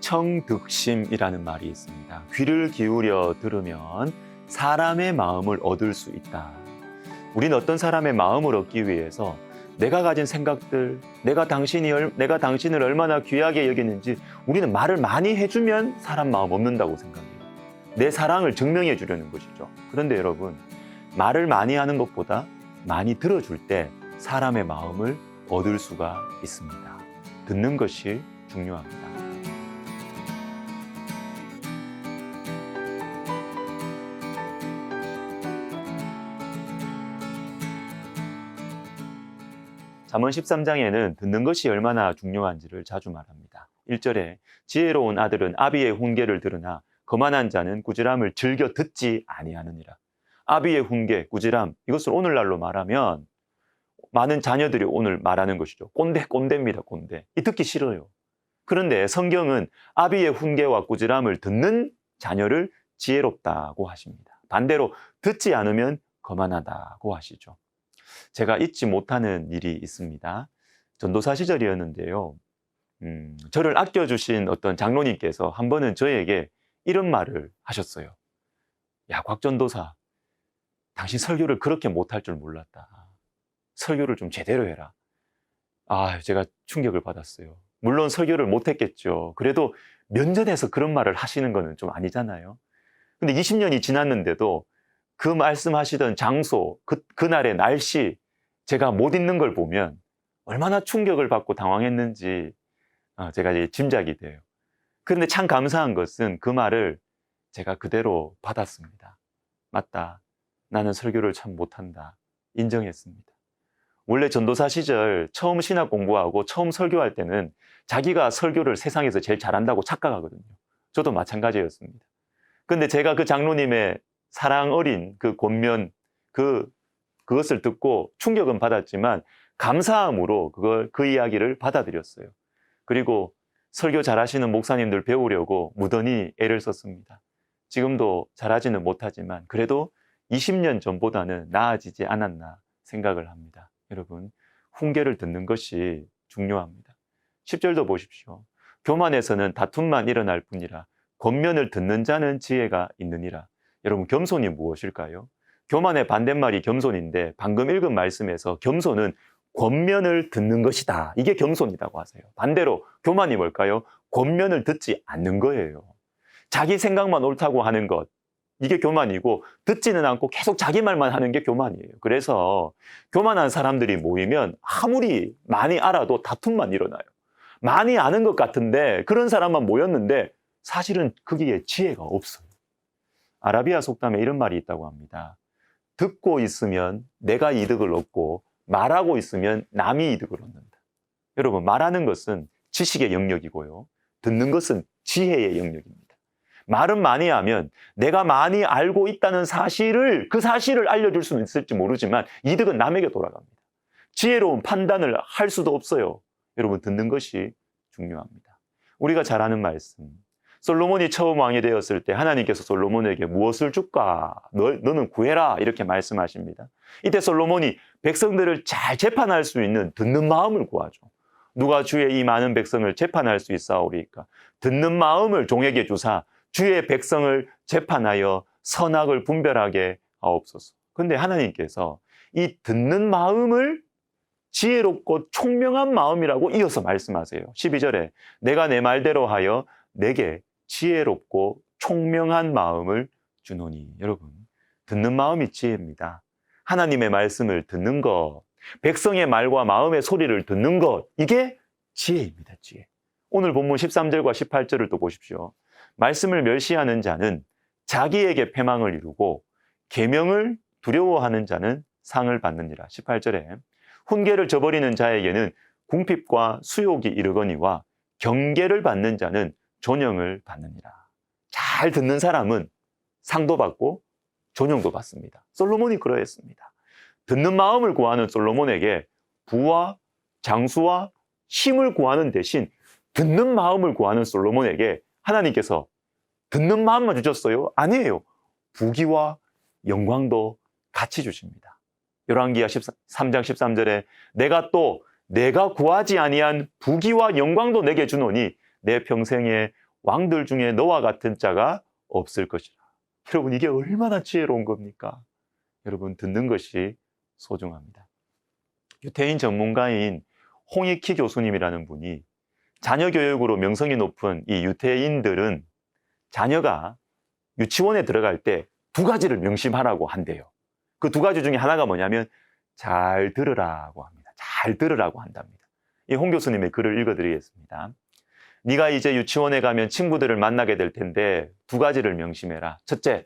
청득심이라는 말이 있습니다. 귀를 기울여 들으면 사람의 마음을 얻을 수 있다. 우리는 어떤 사람의 마음을 얻기 위해서 내가 가진 생각들, 내가 당신을 얼마나 귀하게 여기는지 우리는 말을 많이 해주면 사람 마음 얻는다고 생각해요. 내 사랑을 증명해 주려는 것이죠. 그런데 여러분, 말을 많이 하는 것보다 많이 들어줄 때 사람의 마음을 얻을 수가 있습니다. 듣는 것이 중요합니다. 잠언 13장에는 듣는 것이 얼마나 중요한지를 자주 말합니다. 1절에 지혜로운 아들은 아비의 훈계를 들으나 거만한 자는 꾸지람을 즐겨 듣지 아니하느니라. 아비의 훈계, 꾸지람, 이것을 오늘날로 말하면 많은 자녀들이 오늘 말하는 것이죠. 꼰대입니다, 꼰대. 이 듣기 싫어요. 그런데 성경은 아비의 훈계와 꾸지람을 듣는 자녀를 지혜롭다고 하십니다. 반대로 듣지 않으면 거만하다고 하시죠. 제가 잊지 못하는 일이 있습니다. 전도사 시절이었는데요. 저를 아껴주신 어떤 장로님께서 한 번은 저에게 이런 말을 하셨어요. 야, 곽전도사, 당신 설교를 그렇게 못할 줄 몰랐다. 설교를 좀 제대로 해라. 제가 충격을 받았어요. 물론 설교를 못했겠죠. 그래도 면전에서 그런 말을 하시는 거는 좀 아니잖아요. 근데 20년이 지났는데도 그 말씀하시던 장소, 그날의 날씨, 제가 못 잊는 걸 보면 얼마나 충격을 받고 당황했는지 제가 이제 짐작이 돼요. 그런데 참 감사한 것은 그 말을 제가 그대로 받았습니다. 맞다. 나는 설교를 참 못한다. 인정했습니다. 원래 전도사 시절 처음 신학 공부하고 처음 설교할 때는 자기가 설교를 세상에서 제일 잘한다고 착각하거든요. 저도 마찬가지였습니다. 근데 제가 그 장로님의 사랑 어린 그 권면, 그것을 듣고 충격은 받았지만 감사함으로 그 이야기를 받아들였어요. 그리고 설교 잘하시는 목사님들 배우려고 무던히 애를 썼습니다. 지금도 잘하지는 못하지만 그래도 20년 전보다는 나아지지 않았나 생각을 합니다. 여러분, 훈계를 듣는 것이 중요합니다. 10절도 보십시오. 교만에서는 다툼만 일어날 뿐이라 권면을 듣는 자는 지혜가 있느니라. 여러분, 겸손이 무엇일까요? 교만의 반대말이 겸손인데 방금 읽은 말씀에서 겸손은 권면을 듣는 것이다. 이게 겸손이라고 하세요. 반대로 교만이 뭘까요? 권면을 듣지 않는 거예요. 자기 생각만 옳다고 하는 것, 이게 교만이고 듣지는 않고 계속 자기 말만 하는 게 교만이에요. 그래서 교만한 사람들이 모이면 아무리 많이 알아도 다툼만 일어나요. 많이 아는 것 같은데 그런 사람만 모였는데 사실은 거기에 지혜가 없어요. 아라비아 속담에 이런 말이 있다고 합니다. 듣고 있으면 내가 이득을 얻고 말하고 있으면 남이 이득을 얻는다. 여러분, 말하는 것은 지식의 영역이고요. 듣는 것은 지혜의 영역입니다. 말은 많이 하면 내가 많이 알고 있다는 그 사실을 알려줄 수는 있을지 모르지만 이득은 남에게 돌아갑니다. 지혜로운 판단을 할 수도 없어요. 여러분, 듣는 것이 중요합니다. 우리가 잘 아는 말씀. 솔로몬이 처음 왕이 되었을 때 하나님께서 솔로몬에게 무엇을 줄까? 너는 구해라. 이렇게 말씀하십니다. 이때 솔로몬이 백성들을 잘 재판할 수 있는 듣는 마음을 구하죠. 누가 주의 이 많은 백성을 재판할 수 있사오리까? 듣는 마음을 종에게 주사 주의 백성을 재판하여 선악을 분별하게 하옵소서. 그런데 하나님께서 이 듣는 마음을 지혜롭고 총명한 마음이라고 이어서 말씀하세요. 12절에 내가 내 말대로 하여 내게 지혜롭고 총명한 마음을 주노니. 여러분, 듣는 마음이 지혜입니다. 하나님의 말씀을 듣는 것, 백성의 말과 마음의 소리를 듣는 것, 이게 지혜입니다. 지혜. 오늘 본문 13절과 18절을 또 보십시오. 말씀을 멸시하는 자는 자기에게 패망을 이루고 계명을 두려워하는 자는 상을 받느니라. 18절에 훈계를 저버리는 자에게는 궁핍과 수욕이 이르거니와 경계를 받는 자는 존영을 받느니라. 잘 듣는 사람은 상도 받고 존영도 받습니다. 솔로몬이 그러했습니다. 듣는 마음을 구하는 솔로몬에게 부와 장수와 힘을 구하는 대신 듣는 마음을 구하는 솔로몬에게 하나님께서 듣는 마음만 주셨어요? 아니에요. 부귀와 영광도 같이 주십니다. 열왕기하 3장 13절에 내가 구하지 아니한 부귀와 영광도 내게 주노니 내 평생에 왕들 중에 너와 같은 자가 없을 것이라. 여러분, 이게 얼마나 지혜로운 겁니까? 여러분, 듣는 것이 소중합니다. 유태인 전문가인 홍익희 교수님이라는 분이 자녀 교육으로 명성이 높은 이 유태인들은 자녀가 유치원에 들어갈 때 두 가지를 명심하라고 한대요. 그 두 가지 중에 하나가 뭐냐면 잘 들으라고 합니다. 잘 들으라고 한답니다. 이 홍 교수님의 글을 읽어드리겠습니다. 네가 이제 유치원에 가면 친구들을 만나게 될 텐데 두 가지를 명심해라. 첫째,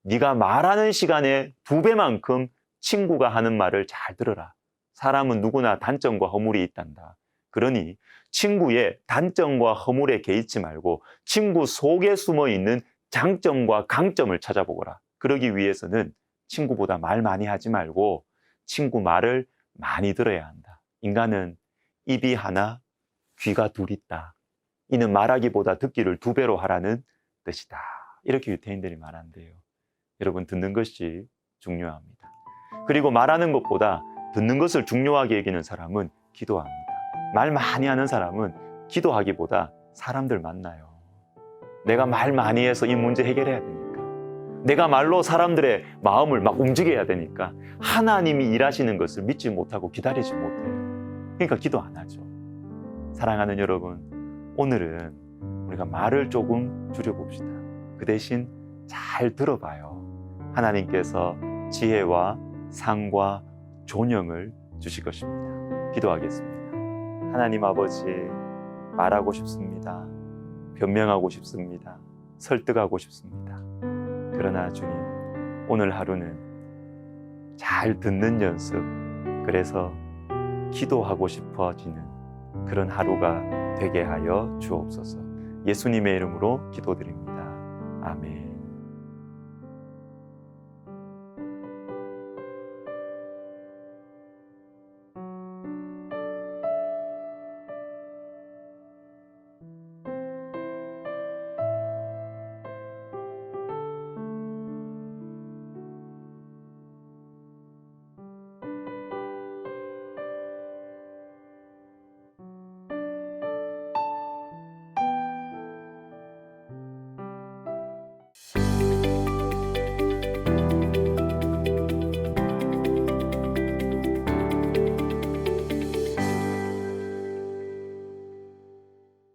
네가 말하는 시간에 2배만큼 친구가 하는 말을 잘 들어라. 사람은 누구나 단점과 허물이 있단다. 그러니 친구의 단점과 허물에 개의치 말고 친구 속에 숨어 있는 장점과 강점을 찾아보거라. 그러기 위해서는 친구보다 말 많이 하지 말고 친구 말을 많이 들어야 한다. 인간은 입이 하나, 귀가 둘 있다. 이는 말하기보다 듣기를 2배로 하라는 뜻이다. 이렇게 유태인들이 말한대요. 여러분, 듣는 것이 중요합니다. 그리고 말하는 것보다 듣는 것을 중요하게 여기는 사람은 기도합니다. 말 많이 하는 사람은 기도하기보다 사람들 만나요. 내가 말 많이 해서 이 문제 해결해야 되니까. 내가 말로 사람들의 마음을 막 움직여야 되니까 하나님이 일하시는 것을 믿지 못하고 기다리지 못해요. 그러니까 기도 안 하죠. 사랑하는 여러분, 오늘은 우리가 말을 조금 줄여봅시다. 그 대신 잘 들어봐요. 하나님께서 지혜와 상과 존영을 주실 것입니다. 기도하겠습니다. 하나님 아버지, 말하고 싶습니다. 변명하고 싶습니다. 설득하고 싶습니다. 그러나 주님, 오늘 하루는 잘 듣는 연습, 그래서 기도하고 싶어지는 그런 하루가 되게 하여 주옵소서. 예수님의 이름으로 기도드립니다. 아멘.